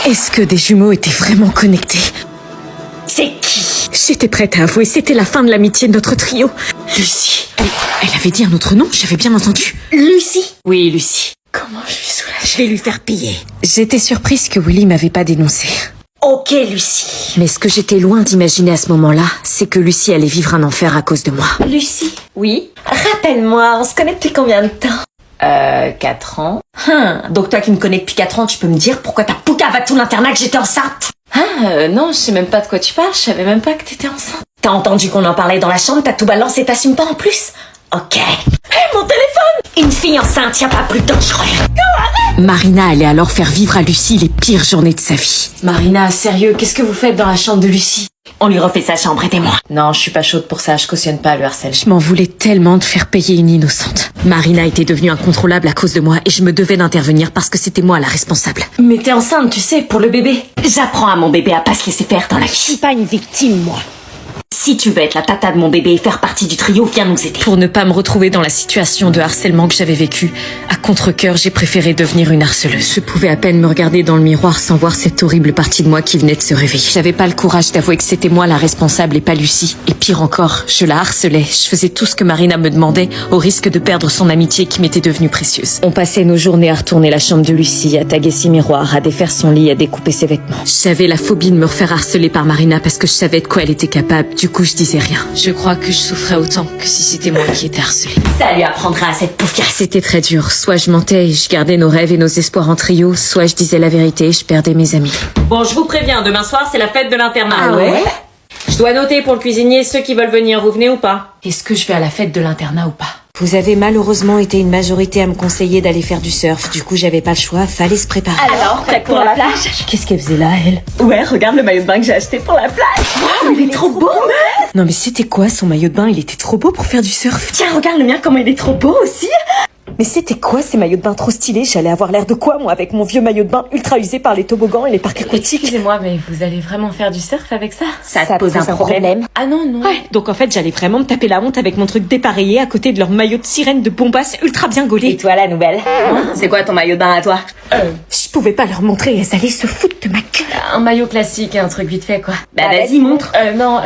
Est-ce que des jumeaux étaient vraiment connectés? C'est qui? J'étais prête à avouer, c'était la fin de l'amitié de notre trio. Lucie. Elle avait dit un autre nom, j'avais bien entendu. Lucie? Oui, Lucie. Comment je suis soulagée. Je vais lui faire payer. J'étais surprise que Willy m'avait pas dénoncé. Ok, Lucie. Mais ce que j'étais loin d'imaginer à ce moment-là, c'est que Lucie allait vivre un enfer à cause de moi. Lucie? Oui? Rappelle-moi, on se connaît depuis combien de temps? 4 ans. Donc toi qui me connais depuis 4 ans, tu peux me dire pourquoi t'as poucave à tout l'internat que j'étais enceinte? Non, je sais même pas de quoi tu parles, je savais même pas que t'étais enceinte. T'as entendu qu'on en parlait dans la chambre, t'as tout balancé et t'assumes pas en plus? Ok. Hé, mon téléphone! Une fille enceinte, y a pas plus dangereux. Marina allait alors faire vivre à Lucie les pires journées de sa vie. Marina, sérieux, qu'est-ce que vous faites dans la chambre de Lucie? On lui refait sa chambre, aidez-moi. Non, je suis pas chaude pour ça, je cautionne pas le harcèlement. Je m'en voulais tellement de faire payer une innocente. Marina était devenue incontrôlable à cause de moi et je me devais d'intervenir parce que c'était moi la responsable. Mais t'es enceinte, tu sais, pour le bébé. J'apprends à mon bébé à pas se laisser faire dans la vie. Je suis pas une victime, moi. Si tu veux être la tata de mon bébé et faire partie du trio, viens nous aider. Pour ne pas me retrouver dans la situation de harcèlement que j'avais vécue, à contre-cœur, j'ai préféré devenir une harceleuse. Je pouvais à peine me regarder dans le miroir sans voir cette horrible partie de moi qui venait de se réveiller. J'avais pas le courage d'avouer que c'était moi la responsable et pas Lucie. Et pire encore, je la harcelais. Je faisais tout ce que Marina me demandait, au risque de perdre son amitié qui m'était devenue précieuse. On passait nos journées à retourner la chambre de Lucie, à taguer ses miroirs, à défaire son lit, à découper ses vêtements. J'avais la phobie de me refaire harceler par Marina parce que je savais de quoi elle était capable. Du coup, je disais rien. Je crois que je souffrais autant que si c'était moi qui étais harcelée. Ça lui apprendra à cette pauvre. C'était très dur. Soit je mentais et je gardais nos rêves et nos espoirs en trio, soit je disais la vérité et je perdais mes amis. Bon, je vous préviens, demain soir, c'est la fête de l'internat. Ah ouais? Je dois noter pour le cuisinier ceux qui veulent venir. Vous venez ou pas? Est-ce que je vais à la fête de l'internat ou pas? Vous avez malheureusement été une majorité à me conseiller d'aller faire du surf. Du coup, j'avais pas le choix, fallait se préparer. Alors, prête pour la plage? Qu'est-ce qu'elle faisait là, elle? Ouais, regarde le maillot de bain que j'ai acheté pour la plage. Wow, il est trop beau, meuf. Non mais c'était quoi son maillot de bain? Il était trop beau pour faire du surf. Tiens, regarde le mien, comment il est trop beau aussi. Mais c'était quoi ces maillots de bain trop stylés? J'allais avoir l'air de quoi, moi, avec mon vieux maillot de bain ultra usé par les toboggans et les parcs aquatiques? Excusez-moi, mais vous allez vraiment faire du surf avec ça? Ça te pose un problème? Ah non, non. Ouais, donc en fait, j'allais vraiment me taper la honte avec mon truc dépareillé à côté de leur maillot de sirène de bombasse ultra bien gaulé. Et toi, la nouvelle? C'est quoi ton maillot de bain à toi? Je pouvais pas leur montrer, elles allaient se foutre de ma gueule. Un maillot classique, un truc vite fait, quoi. Bah vas-y, montre. Non,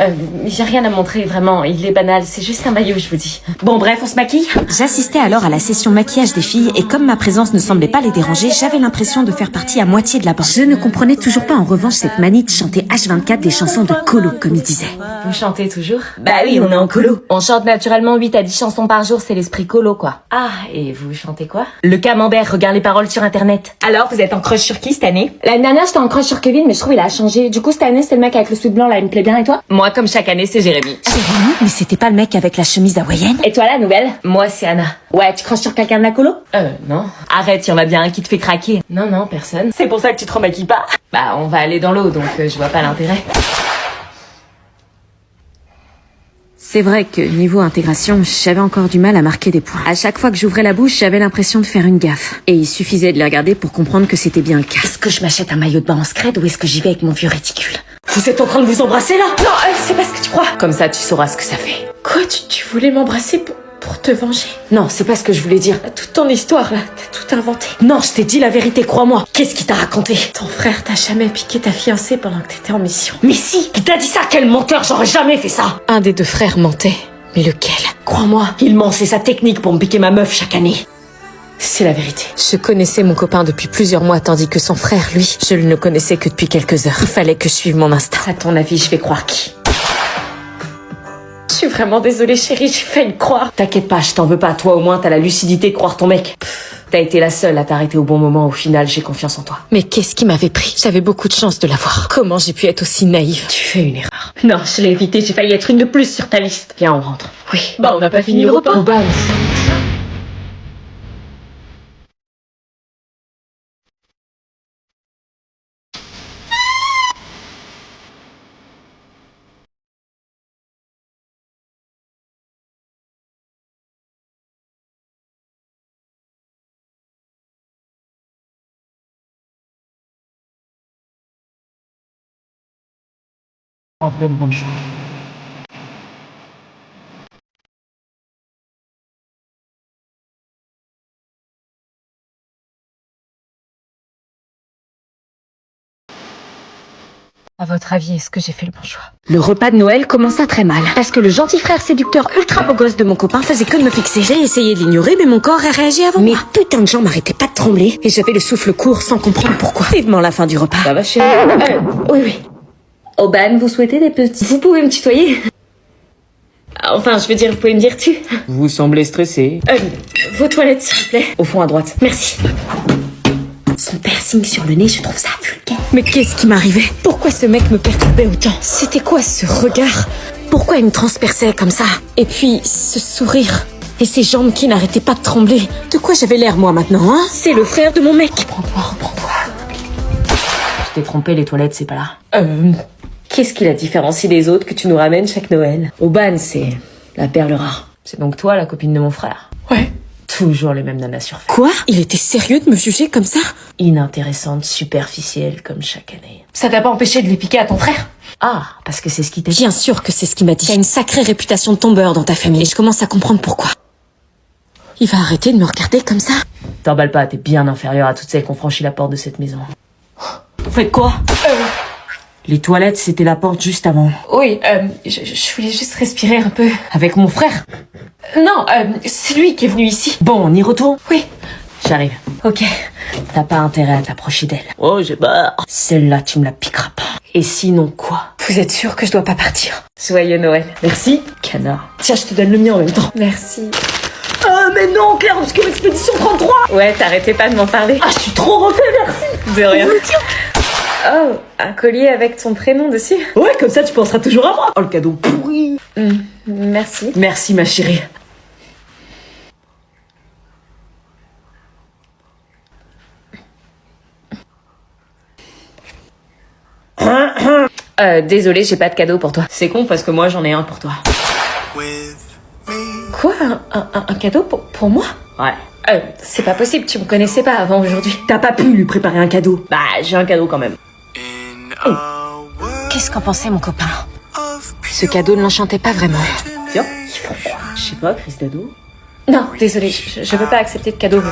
j'ai rien à montrer, vraiment. Il est banal, c'est juste un maillot, je vous dis. Bon, bref, on se maquille? J'assistais alors à la session maquillage des filles et comme ma présence ne semblait pas les déranger, j'avais l'impression de faire partie à moitié de la bande. Je ne comprenais toujours pas en revanche cette manie de chanter H24 des chansons de colo, comme il disait. Vous chantez toujours? Bah oui, on est en colo. On chante naturellement 8 à 10 chansons par jour, c'est l'esprit colo, quoi. Ah, et vous chantez quoi? Le camembert, regarde les paroles sur internet. Alors, vous êtes en crush sur qui cette année? L'année dernière, j'étais en crush sur Kevin, mais je trouve il a changé. Du coup, cette année, c'est le mec avec le sweat blanc, là, il me plaît bien, et toi? Moi, comme chaque année, c'est Jérémy. Jérémy? Mais c'était pas le mec avec la chemise hawaïenne? Et toi, la nouvelle? Moi, c'est Anna. Ouais, tu crushes sur quelqu'un de la colo? Non. Arrête, y en a bien un qui te fait craquer. Non, personne. C'est pour ça que tu te remaquilles pas? Bah, on va aller dans l'eau, donc je vois pas l'intérêt. C'est vrai que niveau intégration, j'avais encore du mal à marquer des points. À chaque fois que j'ouvrais la bouche, j'avais l'impression de faire une gaffe. Et il suffisait de les regarder pour comprendre que c'était bien le cas. Est-ce que je m'achète un maillot de bain en scred ou est-ce que j'y vais avec mon vieux réticule? Vous êtes en train de vous embrasser là? Non, c'est pas ce que tu crois. Comme ça, tu sauras ce que ça fait. Quoi, tu voulais m'embrasser pour te venger? Non, c'est pas ce que je voulais dire. Toute ton histoire, là, t'as tout inventé. Non, je t'ai dit la vérité, crois-moi. Qu'est-ce qu'il t'a raconté? Ton frère t'a jamais piqué ta fiancée pendant que t'étais en mission. Mais si, il t'a dit ça, quel menteur, j'aurais jamais fait ça. Un des deux frères mentait. Mais lequel? Crois-moi, il ment, c'est sa technique pour me piquer ma meuf chaque année. C'est la vérité. Je connaissais mon copain depuis plusieurs mois, tandis que son frère, lui, je ne le connaissais que depuis quelques heures. Il fallait que je suive mon instinct. À ton avis, je vais croire qui? Je suis vraiment désolée, chérie, j'ai failli croire. T'inquiète pas, je t'en veux pas. Toi, au moins, t'as la lucidité de croire ton mec. T'as été la seule à t'arrêter au bon moment. Au final, j'ai confiance en toi. Mais qu'est-ce qui m'avait pris? J'avais beaucoup de chance de l'avoir. Comment j'ai pu être aussi naïve? Tu fais une erreur. Non, je l'ai évité, j'ai failli être une de plus sur ta liste. Viens, on rentre. Oui. Bah, on n'a pas fini le repas. En pleine bonne joie. À votre avis, est-ce que j'ai fait le bon choix? Le repas de Noël commença très mal, parce que le gentil frère séducteur ultra beau gosse de mon copain faisait que de me fixer. J'ai essayé de l'ignorer, mais mon corps a réagi avant moi. Mes putains de jambes m'arrêtaient pas de trembler, et j'avais le souffle court sans comprendre pourquoi. Vivement la fin du repas. Ça va chérie? Oui. Oban, vous souhaitez des petits... Vous pouvez me tutoyer? Enfin, je veux dire, vous pouvez me dire tu. Vous semblez stressé. Vos toilettes, s'il vous plaît. Au fond à droite. Merci. Son piercing sur le nez, je trouve ça vulgaire. Mais qu'est-ce qui m'arrivait? Pourquoi ce mec me perturbait autant? C'était quoi ce regard? Pourquoi il me transperçait comme ça? Et puis, ce sourire. Et ses jambes qui n'arrêtaient pas de trembler. De quoi j'avais l'air, moi, maintenant, hein? C'est le frère de mon mec. Reprends-toi. Tu t'es trompé, les toilettes, c'est pas là. Qu'est-ce qui la différencie des autres que tu nous ramènes chaque Noël? Oban, c'est la perle rare. C'est donc toi, la copine de mon frère? Ouais. Toujours les mêmes nanas surfaites. Quoi? Il était sérieux de me juger comme ça? Inintéressante, superficielle, comme chaque année. Ça t'a pas empêché de les piquer à ton frère? Ah, parce que c'est ce qui t'a dit. Bien sûr que c'est ce qu'il m'a dit. T'as une sacrée réputation de tombeur dans ta famille. Et je commence à comprendre pourquoi. Il va arrêter de me regarder comme ça? T'emballes pas, t'es bien inférieure à toutes celles qui ont franchi la porte de cette maison. Vous faites quoi? Les toilettes, c'était la porte juste avant. Oui, je voulais juste respirer un peu. Avec mon frère? Non, c'est lui qui est venu ici. Bon, on y retourne? Oui. J'arrive. Ok. T'as pas intérêt à t'approcher d'elle. Oh, j'ai peur. Celle-là, tu me la piqueras pas. Et sinon quoi? Vous êtes sûr que je dois pas partir? Joyeux Noël. Merci, canard. Tiens, je te donne le mien en même temps. Merci. Ah, mais non, Claire, parce que l'expédition 33! Ouais, t'arrêtais pas de m'en parler. Ah, je suis trop refait, merci! De rien. Oh, un collier avec ton prénom dessus? Ouais, comme ça, tu penseras toujours à moi. Oh, le cadeau pourri. Merci. Merci, ma chérie. Désolée, j'ai pas de cadeau pour toi. C'est con parce que moi, j'en ai un pour toi. Quoi? Un cadeau pour moi? Ouais. C'est pas possible, tu me connaissais pas avant aujourd'hui. T'as pas pu lui préparer un cadeau. Bah, j'ai un cadeau quand même. Qu'est-ce qu'en pensait mon copain? Ce cadeau ne l'enchantait pas vraiment. Tiens, ils font quoi? Je sais pas, crise d'ado. Non, désolée, je veux pas accepter de cadeau.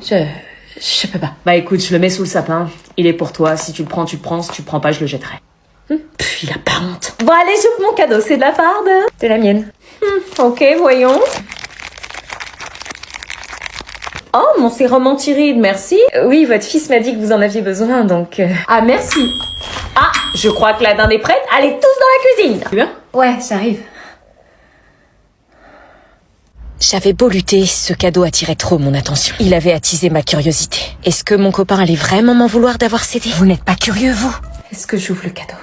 Je peux pas. Bah écoute, je le mets sous le sapin. Il est pour toi. Si tu le prends, tu le prends. Si tu le prends pas, je le jetterai. Il a pas honte. Bon allez, j'ouvre mon cadeau, c'est de la part de la mienne. Ok, voyons. Oh, mon sérum anti-rides, merci. Oui, votre fils m'a dit que vous en aviez besoin, donc... Ah, merci. Ah, je crois que la dinde est prête. Allez tous dans la cuisine. Tu viens? Ouais, j'arrive. J'avais beau lutter, ce cadeau attirait trop mon attention. Il avait attisé ma curiosité. Est-ce que mon copain allait vraiment m'en vouloir d'avoir cédé? Vous n'êtes pas curieux, vous? Est-ce que j'ouvre le cadeau?